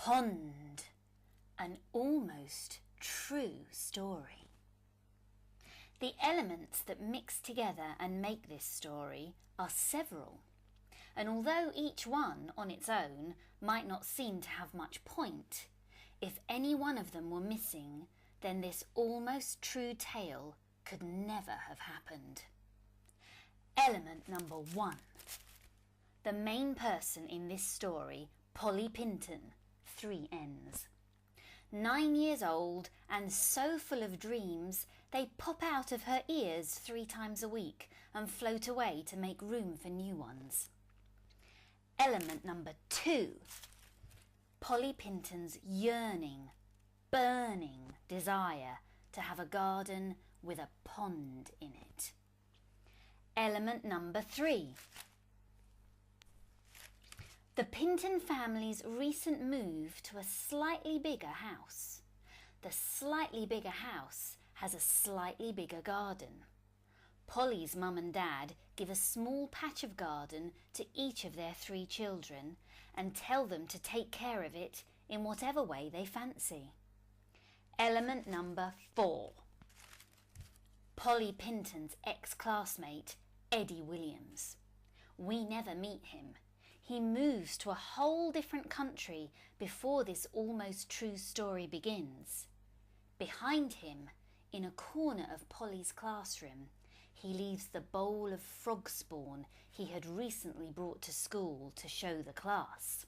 Pond, an almost true story. The elements that mix together and make this story are several, and although each one on its own might not seem to have much point, if any one of them were missing, then this almost true tale could never have happened. Element number 1. The main person in this story, Polly Pinton, 3 N's. 9 years old and so full of dreams they pop out of her ears 3 times a week and float away to make room for new ones. Element number 2. Polly Pinton's yearning, burning desire to have a garden with a pond in it. Element number 3. The Pinton family's recent move to a slightly bigger house. The slightly bigger house has a slightly bigger garden. Polly's mum and dad give a small patch of garden to each of their 3 children and tell them to take care of it in whatever way they fancy. Element number 4. Polly Pinton's ex-classmate, Eddie Williams. We never meet him. He moves to a whole different country before this almost true story begins. Behind him, in a corner of Polly's classroom, he leaves the bowl of frog spawn he had recently brought to school to show the class.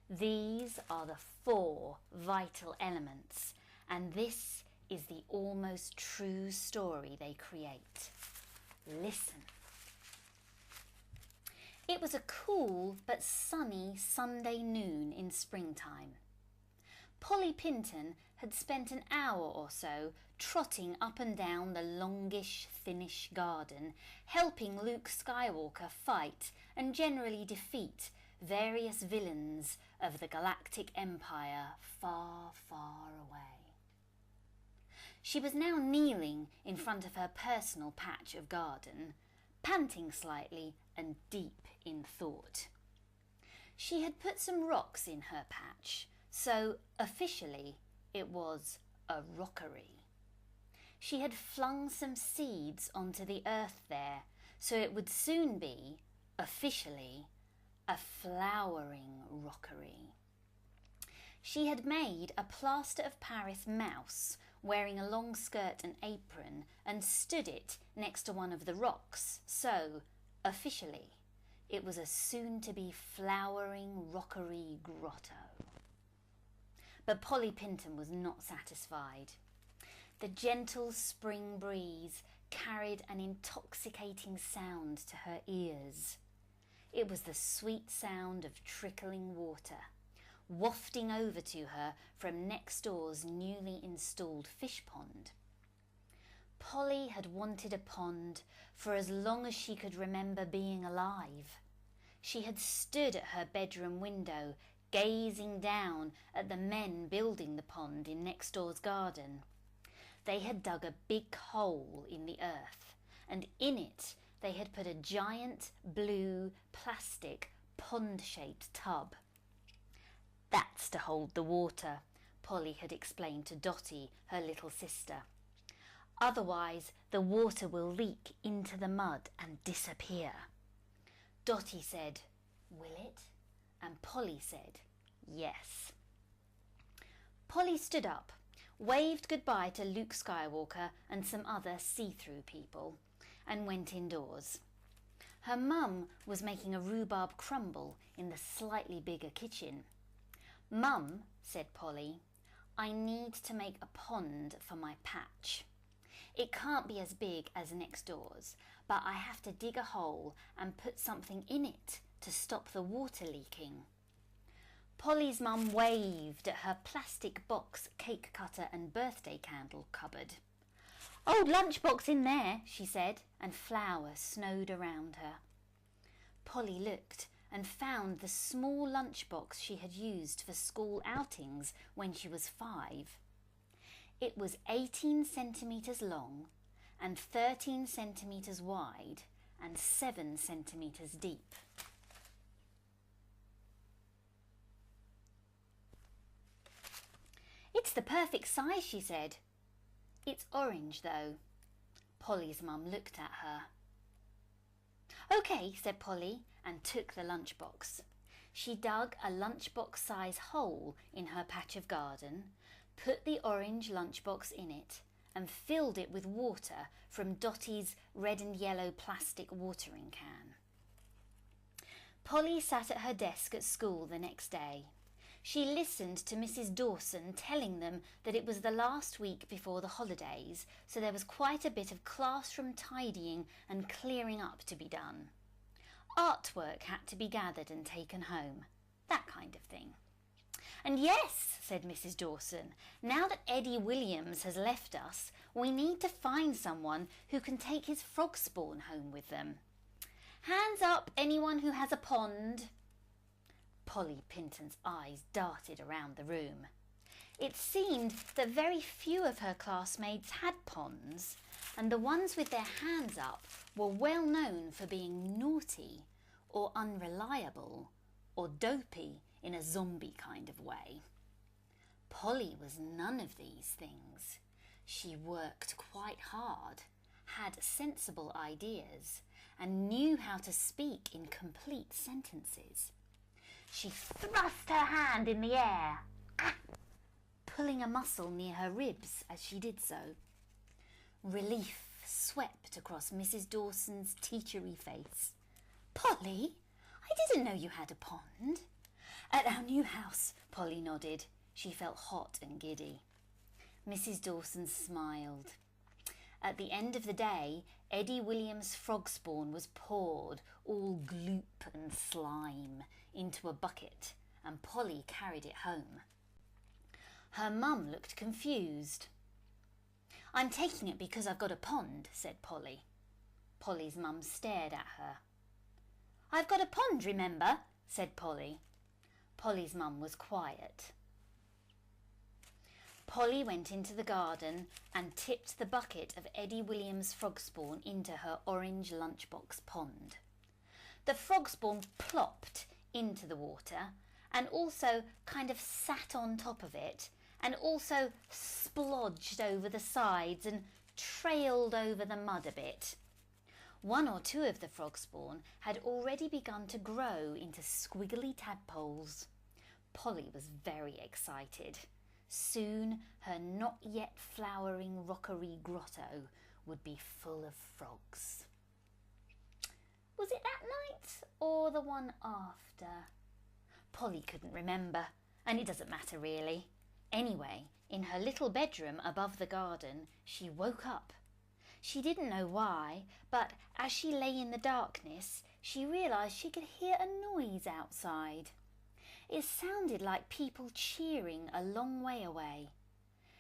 These are the 4 vital elements, and this is the almost true story they create. Listen. It was a cool but sunny Sunday noon in springtime. Polly Pinton had spent an hour or so trotting up and down the longish, thinnish garden, helping Luke Skywalker fight and generally defeat various villains of the Galactic Empire far, far away. She was now kneeling in front of her personal patch of garden, panting slightly and deep in thought. She had put some rocks in her patch, so officially it was a rockery. She had flung some seeds onto the earth there, so it would soon be, officially, a flowering rockery. She had made a plaster of Paris mouse wearing a long skirt and apron and stood it next to one of the rocks, so, officially, it was a soon-to-be flowering rockery grotto. But Polly Pinton was not satisfied. The gentle spring breeze carried an intoxicating sound to her ears. It was the sweet sound of trickling water, wafting over to her from next door's newly installed fish pond. Polly had wanted a pond for as long as she could remember being alive. She had stood at her bedroom window, gazing down at the men building the pond in next door's garden. They had dug a big hole in the earth, and in it they had put a giant blue plastic pond-shaped tub. That's to hold the water, Polly had explained to Dotty, her little sister. Otherwise the water will leak into the mud and disappear. Dotty said, "Will it?" and Polly said, "Yes." Polly stood up, waved goodbye to Luke Skywalker and some other see-through people, and went indoors. Her mum was making a rhubarb crumble in the slightly bigger kitchen. "Mum," said Polly, "I need to make a pond for my patch. It can't be as big as next door's, but I have to dig a hole and put something in it to stop the water leaking." Polly's mum waved at her plastic box cake cutter and birthday candle cupboard. "Old lunchbox in there," she said, and flowers snowed around her. Polly looked and found the small lunchbox she had used for school outings when she was 5. It was 18 centimetres long and 13 centimetres wide and 7 centimetres deep. It's the perfect size, she said. It's orange, though. Polly's mum looked at her. OK, said Polly, and took the lunchbox. She dug a lunchbox-size hole in her patch of garden, put the orange lunchbox in it, and filled it with water from Dottie's red and yellow plastic watering can. Polly sat at her desk at school the next day. She listened to Mrs. Dawson telling them that it was the last week before the holidays, so there was quite a bit of classroom tidying and clearing up to be done. Artwork had to be gathered and taken home, that kind of thing. And yes, said Mrs. Dawson, now that Eddie Williams has left us, we need to find someone who can take his frog spawn home with them. Hands up, anyone who has a pond. Polly Pinton's eyes darted around the room. It seemed that very few of her classmates had ponds, and the ones with their hands up were well known for being naughty or unreliable or dopey in a zombie kind of way. Polly was none of these things. She worked quite hard, had sensible ideas, and knew how to speak in complete sentences. She thrust her hand in the air, pulling a muscle near her ribs as she did so. Relief swept across Mrs. Dawson's teachery face. Polly, I didn't know you had a pond. At our new house, Polly nodded. She felt hot and giddy. Mrs. Dawson smiled. At the end of the day, Eddie Williams' frog spawn was poured, all gloop and slime, into a bucket, and Polly carried it home. Her mum looked confused. I'm taking it because I've got a pond, said Polly. Polly's mum stared at her. I've got a pond, remember, said Polly. Polly's mum was quiet. Polly went into the garden and tipped the bucket of Eddie Williams' frog spawn into her orange lunchbox pond. The frog spawn plopped into the water and also kind of sat on top of it and also splodged over the sides and trailed over the mud a bit. One or two of the frog spawn had already begun to grow into squiggly tadpoles. Polly was very excited. Soon her not yet flowering rockery grotto would be full of frogs. Was it that night or the one after? Polly couldn't remember, and it doesn't matter really. Anyway, in her little bedroom above the garden, she woke up. She didn't know why, but as she lay in the darkness, she realised she could hear a noise outside. It sounded like people cheering a long way away.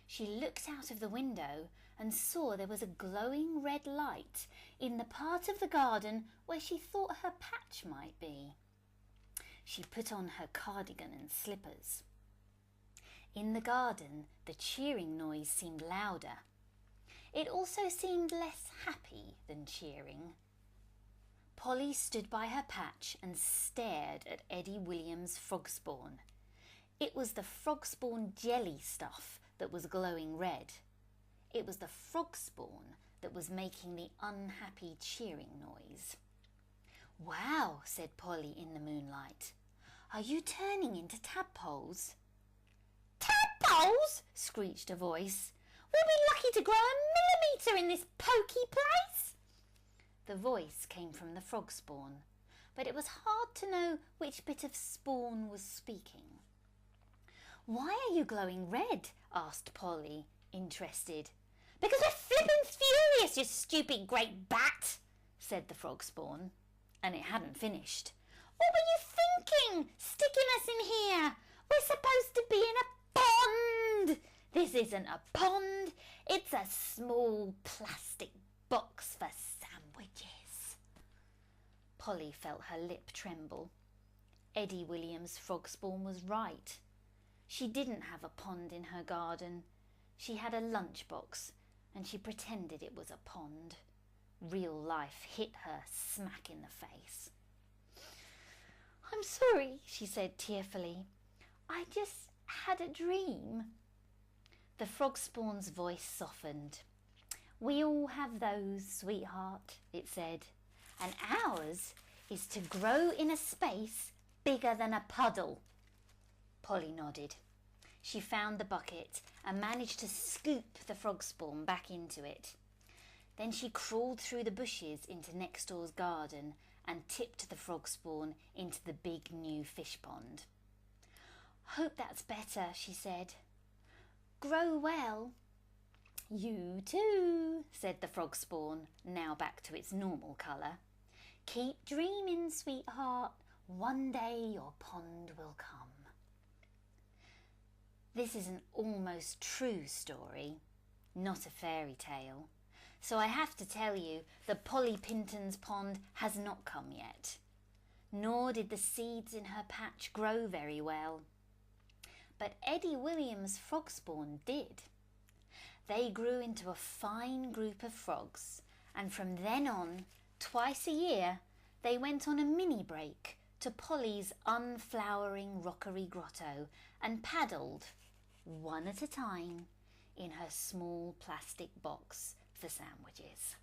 She looked out of the window and saw there was a glowing red light in the part of the garden where she thought her patch might be. She put on her cardigan and slippers. In the garden, the cheering noise seemed louder. It also seemed less happy than cheering. Polly stood by her patch and stared at Eddie Williams' frog spawn. It was the frog spawn jelly stuff that was glowing red. It was the frog spawn that was making the unhappy cheering noise. Wow, said Polly in the moonlight. Are you turning into tadpoles? Tadpoles? Screeched a voice. We'll be lucky to grow a millimetre in this poky place. The voice came from the frog spawn, but it was hard to know which bit of spawn was speaking. Why are you glowing red? Asked Polly, interested. Because we're flippin' furious, you stupid great bat, said the frog spawn, and it hadn't finished. What were you thinking, sticking us in here? We're supposed to be in a pond. This isn't a pond, it's a small plastic box for sandwiches. Polly felt her lip tremble. Eddie Williams' frog spawn was right. She didn't have a pond in her garden. She had a lunchbox, and she pretended it was a pond. Real life hit her smack in the face. I'm sorry, she said tearfully. I just had a dream. The frog spawn's voice softened. We all have those, sweetheart, it said, and ours is to grow in a space bigger than a puddle. Polly nodded. She found the bucket and managed to scoop the frog spawn back into it. Then she crawled through the bushes into next door's garden and tipped the frog spawn into the big new fish pond. Hope that's better, she said. Grow well. You too, said the frog spawn, now back to its normal colour. Keep dreaming, sweetheart. One day your pond will come. This is an almost true story, not a fairy tale. So I have to tell you that Polly Pinton's pond has not come yet. Nor did the seeds in her patch grow very well. But Eddie Williams' frog spawn did. They grew into a fine group of frogs, and from then on, twice a year, they went on a mini break to Polly's unflowering rockery grotto and paddled, one at a time, in her small plastic box for sandwiches.